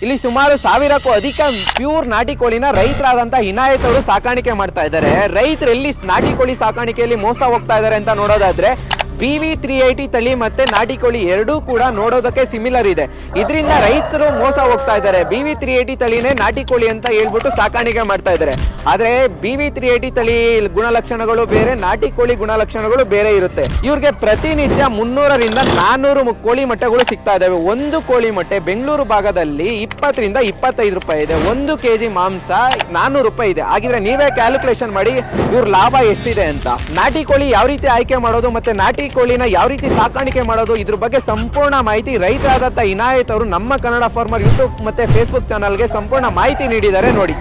ಇಲ್ಲಿ ಸುಮಾರು 1000ಕ್ಕೂ ಅಧಿಕ ಪ್ಯೂರ್ ನಾಟಿ ಕೋಳಿನ ರೈತರಾದಂತ ಇನಾಯತ್ ಅವರು ಸಾಕಾಣಿಕೆ ಮಾಡ್ತಾ ಇದ್ದಾರೆ. ರೈತರು ಎಲ್ಲಿ ನಾಟಿ ಕೋಳಿ ಸಾಕಾಣಿಕೆಯಲ್ಲಿ ಮೋಸ ಹೋಗ್ತಾ ಇದ್ದಾರೆ ಅಂತ ನೋಡೋದಾದ್ರೆ BV380 ತಳಿ ಮತ್ತೆ ನಾಟಿ ಕೋಳಿ ಎರಡೂ ಕೂಡ ನೋಡೋದಕ್ಕೆ ಸಿಮಿಲರ್ ಇದೆ. ಇದರಿಂದ ರೈತರು ಮೋಸ ಹೋಗ್ತಾ ಇದ್ದಾರೆ. BV380 ತಳಿನೇ ನಾಟಿ ಕೋಳಿ ಅಂತ ಹೇಳ್ಬಿಟ್ಟು ಸಾಕಾಣಿಕೆ ಮಾಡ್ತಾ ಇದ್ದಾರೆ. ಆದ್ರೆ BV380 ತಳಿ ಗುಣಲಕ್ಷಣಗಳು ಬೇರೆ, ನಾಟಿ ಕೋಳಿ ಗುಣಲಕ್ಷಣಗಳು ಬೇರೆ ಇರುತ್ತೆ. ಇವ್ರಿಗೆ ಪ್ರತಿನಿತ್ಯ 300ರಿಂದ 400 ಕೋಳಿ ಮೊಟ್ಟೆಗಳು ಸಿಗ್ತಾ ಇದಾವೆ. ಒಂದು ಕೋಳಿ ಮೊಟ್ಟೆ ಬೆಂಗಳೂರು ಭಾಗದಲ್ಲಿ 20ರಿಂದ 25 ರೂಪಾಯಿ ಇದೆ. 1 kg ಮಾಂಸ 400 ರೂಪಾಯಿ ಇದೆ. ಹಾಗಿದ್ರೆ ನೀವೇ ಕ್ಯಾಲ್ಕುಲೇಷನ್ ಮಾಡಿ ಇವ್ರ ಲಾಭ ಎಷ್ಟಿದೆ ಅಂತ. ನಾಟಿ ಕೋಳಿ ಯಾವ ರೀತಿ ಆಯ್ಕೆ ಮಾಡೋದು ಮತ್ತೆ ನಾಟಿ ಕೋಳಿನ ಯಾವ ರೀತಿ ಸಾಕಾಣಿಕೆ ಮಾಡೋದು ಇದ್ರ ಬಗ್ಗೆ ಸಂಪೂರ್ಣ ಮಾಹಿತಿ ರೈತರಾದಂತ ಇನಾಯತ್ ಅವರು ನಮ್ಮ ಕನ್ನಡ ಫಾರ್ಮರ್ ಯೂಟ್ಯೂಬ್ ಮತ್ತೆ ಫೇಸ್ಬುಕ್ ಚಾನಲ್ಗೆ ಸಂಪೂರ್ಣ ಮಾಹಿತಿ ನೀಡಿದ್ದಾರೆ. ನೋಡಿ.